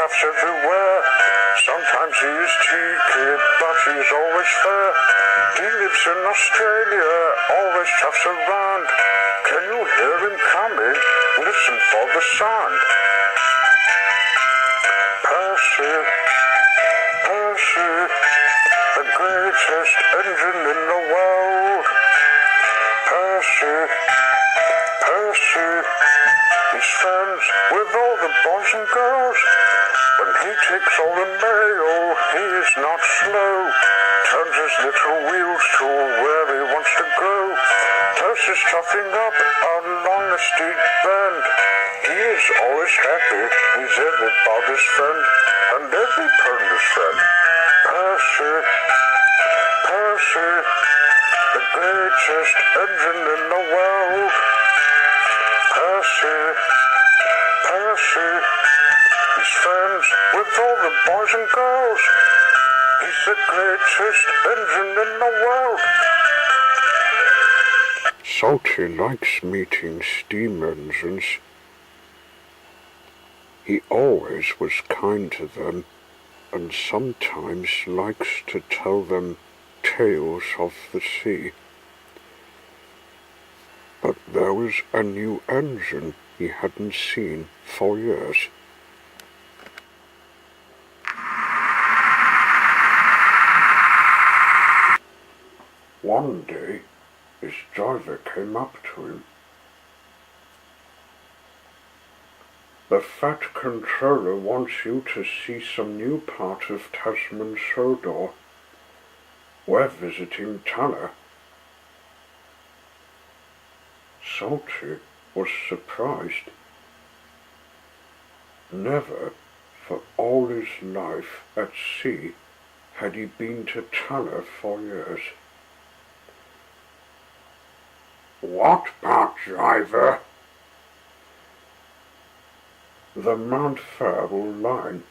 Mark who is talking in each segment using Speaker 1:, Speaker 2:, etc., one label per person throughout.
Speaker 1: chuffs everywhere. Sometimes he is cheeky, but he is always fair. He lives in Australia, always chuffs around. Can you hear him coming? Listen for the sound. Percy, Percy, the greatest engine in the world. Percy, Percy, he's friends with all the boys and girls. When he takes all the mail, he is not slow. Turns his little wheels to where he wants to go. Percy's chuffing up along a steep bend. He is always happy, he's everybody's friend, and every pony's friend. Percy, Percy, the greatest engine in the world. Percy, Percy, he's friends with all the boys and girls. He's the greatest engine in the world. Salty likes meeting steam engines. He always was kind to them, and sometimes likes to tell them tales of the sea. But there was a new engine he hadn't seen for years. One day, his driver came up to him. The fat controller wants you to see some new part of Tasman Sodor. We're visiting Tanner. Salty was surprised. Never, for all his life at sea, had he been to Tanner for years. What part, driver? The Mount Farewell line,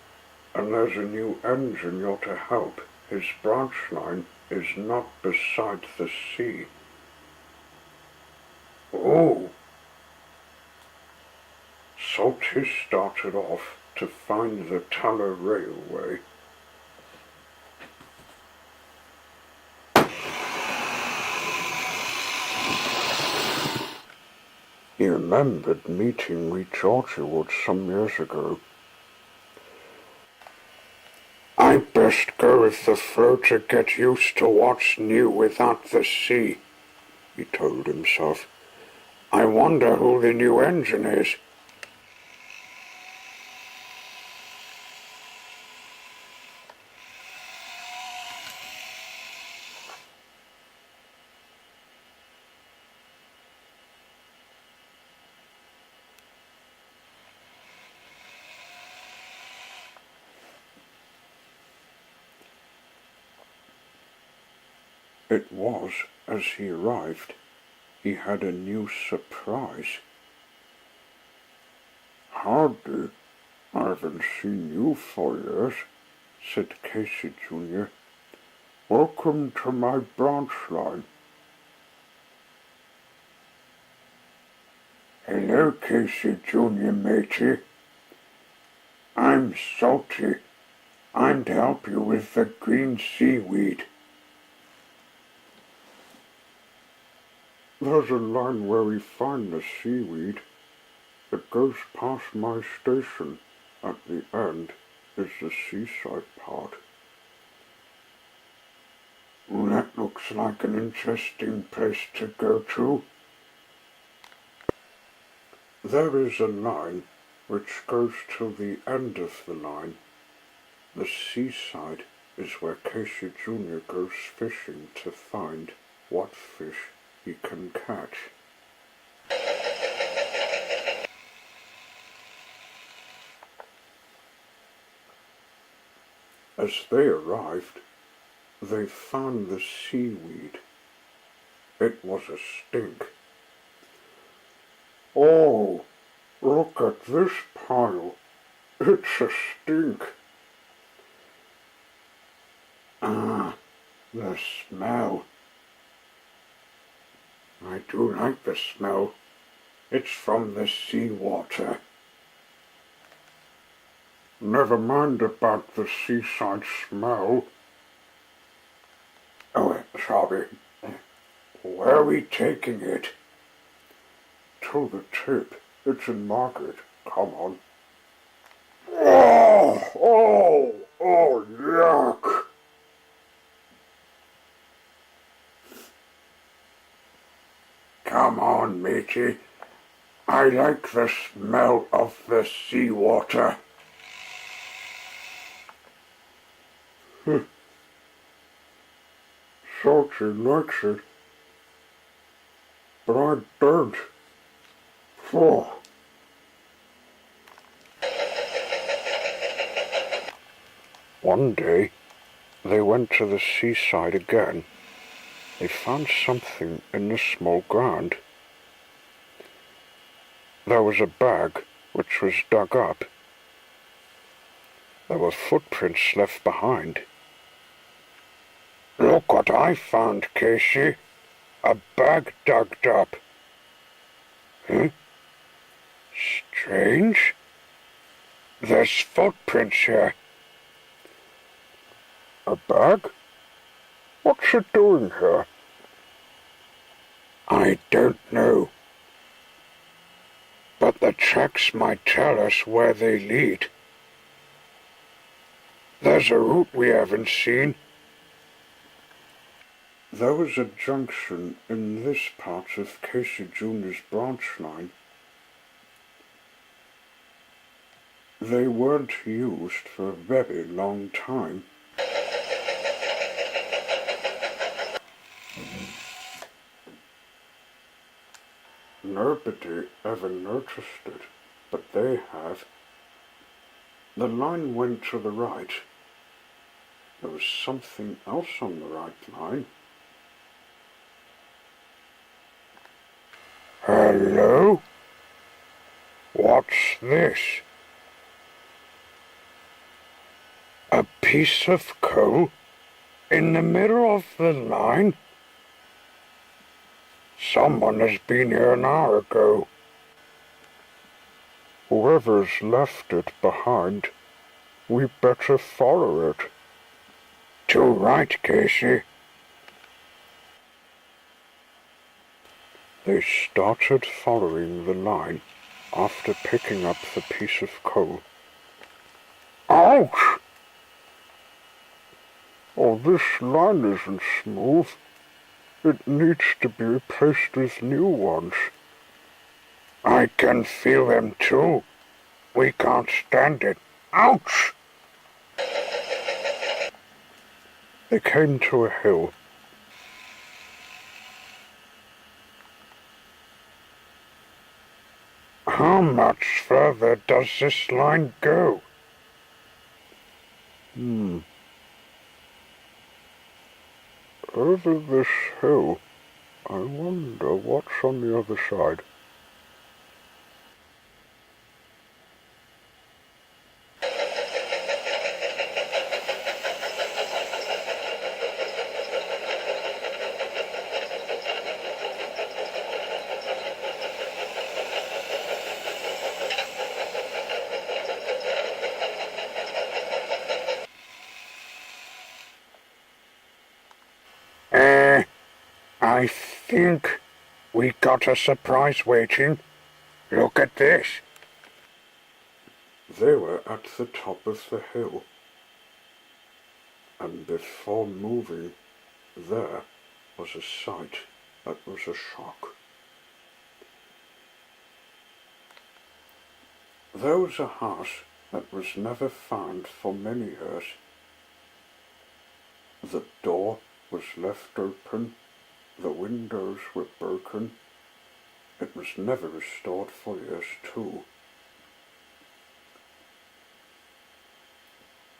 Speaker 1: and there's a new engine you're to help. His branch line is not beside the sea. Oh! Salty started off to find the Tanner Railway. He remembered meeting wee Georgie Wood some years ago. I best go with the flow to get used to what's new without the sea, he told himself. I wonder who the new engine is. It was, as he arrived, he had a new surprise. Howdy, I haven't seen you for years, said Casey Jr. Welcome to my branch line. Hello, Casey Jr., matey. I'm Salty. I'm to help you with the green seaweed. There's a line where we find the seaweed. It goes past my station. At the end is the seaside part. Well, that looks like an interesting place to go to. There is a line which goes to the end of the line. The seaside is where Casey Jr. goes fishing to find what fish he can catch. As they arrived, they found the seaweed. It was a stink. Oh, look at this pile. It's a stink. Ah, the smell. I do like the smell. It's from the seawater. Never mind about the seaside smell. Oh, sorry. Where are we taking it? To the tip. It's in Market. Come on. Oh, yuck. Come on, matey. I like the smell of the seawater. Salty likes it, but I don't. Oh. One day, they went to the seaside again. They found something in the small ground. There was a bag which was dug up. There were footprints left behind. Look what I found, Casey. A bag dug up. Huh? Strange. There's footprints here. A bag? What's it doing here? I don't know. But the tracks might tell us where they lead. There's a route we haven't seen. There was a junction in this part of Casey Jr.'s branch line. They weren't used for a very long time. Nobody ever noticed it, but they have. The line went to the right. There was something else on the right line. Hello? What's this? A piece of coal in the middle of the line? Someone has been here an hour ago. Whoever's left it behind, we better follow it. Too right, Casey. They started following the line after picking up the piece of coal. Ouch! Oh, this line isn't smooth. It needs to be replaced with new ones. I can feel them too. We can't stand it. Ouch! They came to a hill. How much further does this line go? Over this hill. I wonder what's on the other side. I think we got a surprise waiting. Look at this. They were at the top of the hill, and before moving, there was a sight that was a shock. There was a house that was never found for many years. The door was left open. The windows were broken. It was never restored for years too.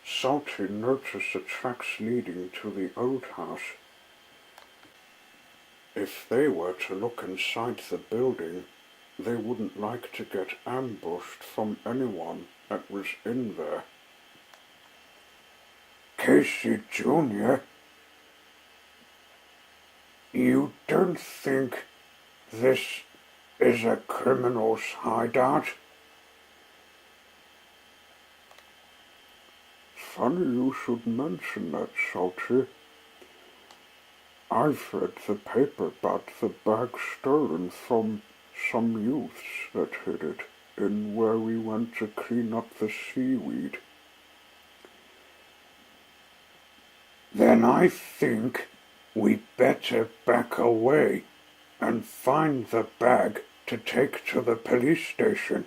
Speaker 1: Salty noticed the tracks leading to the old house. If they were to look inside the building, they wouldn't like to get ambushed from anyone that was in there. Casey Jr., you don't think this is a criminal's hideout? funny you should mention that, Salty. I've read the paper about the bag stolen from some youths that hid it in where we went to clean up the seaweed. Then I think we'd better back away and find the bag to take to the police station.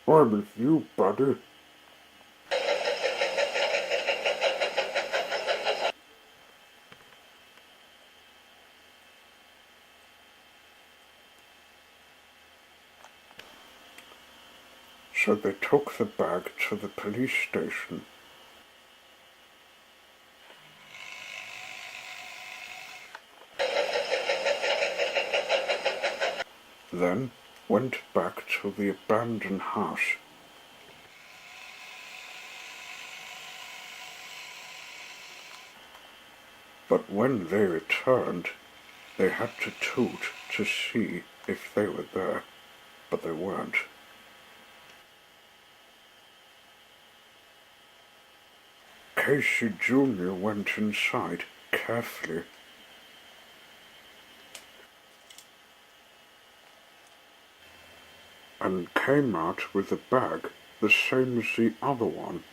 Speaker 1: I'm with you, buddy. So they took the bag to the police station. Then went back to the abandoned house. But when they returned, they had to toot to see if they were there, but they weren't. Casey Jr. went inside carefully. And came out with a bag the same as the other one.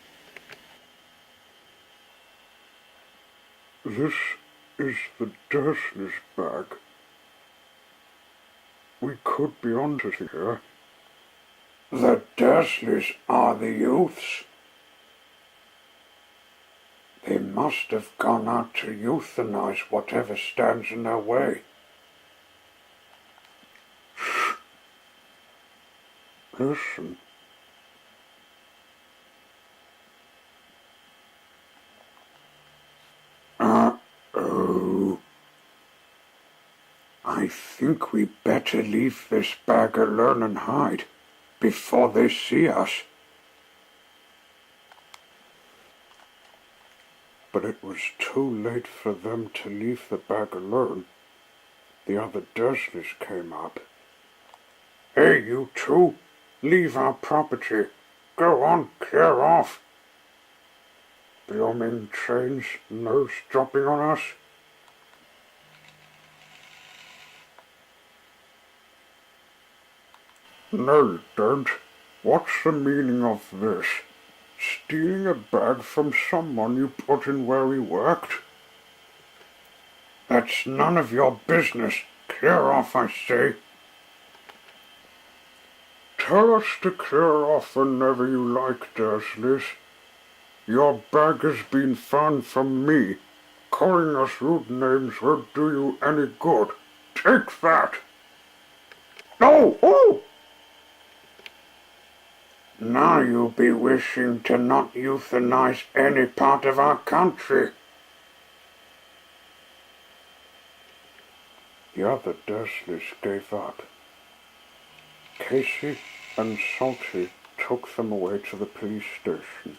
Speaker 1: This is the Dursleys' bag. We could be onto here. The Dursleys are the youths. They must have gone out to euthanize whatever stands in their way. Shh. Listen. Uh-oh. I think we better leave this bag alone and hide before they see us. But it was too late for them to leave the bag alone. The other Dursleys came up. Hey, you two! Leave our property! Go on, clear off! Blooming chains, nose dropping on us. No, you don't. What's the meaning of this? Stealing a bag from someone you put in where we worked? That's none of your business. Clear off, I say. Tell us to clear off whenever you like, Dursleys. Your bag has been found from me. Calling us rude names won't do you any good. Take that! No! Oh! Now you'll be wishing to not euthanize any part of our country. The other Dursleys gave up. Casey and Salty took them away to the police station.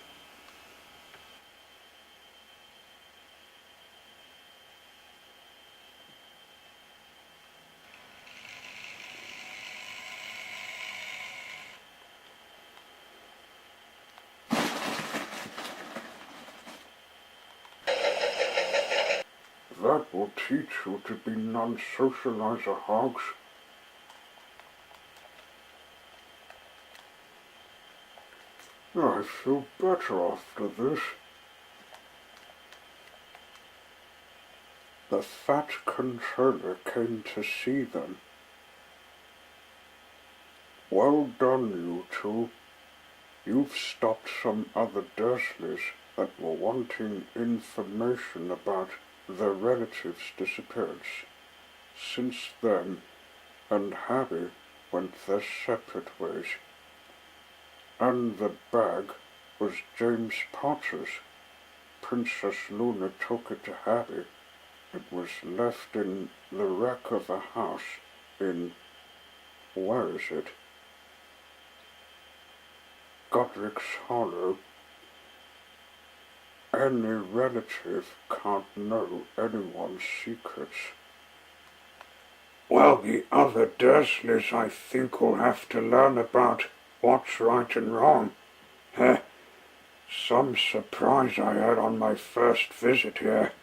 Speaker 1: That will teach you to be non-socializer hogs. I feel better after this. The fat controller came to see them. Well done, you two. You've stopped some other Dursleys that were wanting information about their relative's disappearance. Since then, and Harry went their separate ways. And the bag was James Potter's. Princess Luna took it to Harry. It was left in the wreck of a house in, where is it? Godric's Hollow. Any relative can't know anyone's secrets. Well, the other Dursleys, I think, will have to learn about what's right and wrong. Some surprise I had on my first visit here.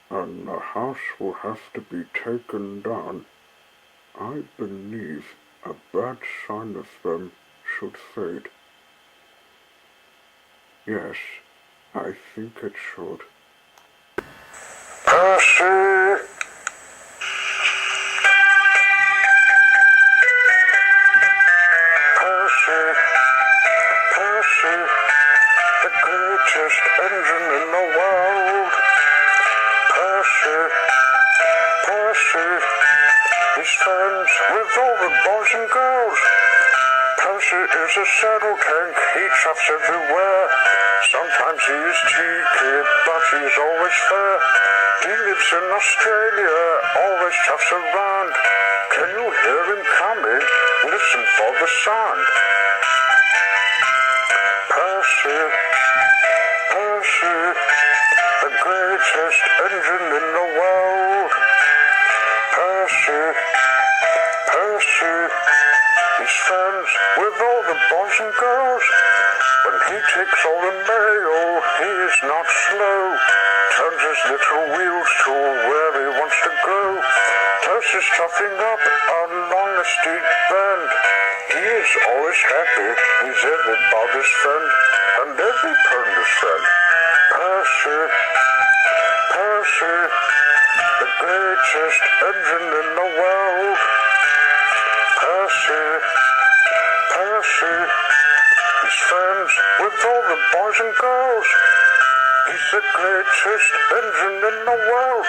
Speaker 1: And the house will have to be taken down. I believe a bad sign of them should fade. Yes, I think it should. Percy! Percy! Percy! The greatest engine in the world! Percy! Percy! He's friends with all the boys and girls. Percy is a saddle tank, he chuffs everywhere. Sometimes he is cheeky, but he's always fair. He lives in Australia, always chuffs around. Can you hear him coming? Listen for the sound. Percy, Percy, the greatest engine in the world. Percy, Percy, he's friends with all the boys and girls. When he takes all the mail, he is not slow. Turns his little wheels to where he wants to go. Percy's chuffing up along a steep bend. He is always happy, he's everybody's friend, and every pony's friend. Percy, Percy, the greatest engine in the world. Percy, Percy, he's friends with all the boys and girls. He's the greatest engine in the world.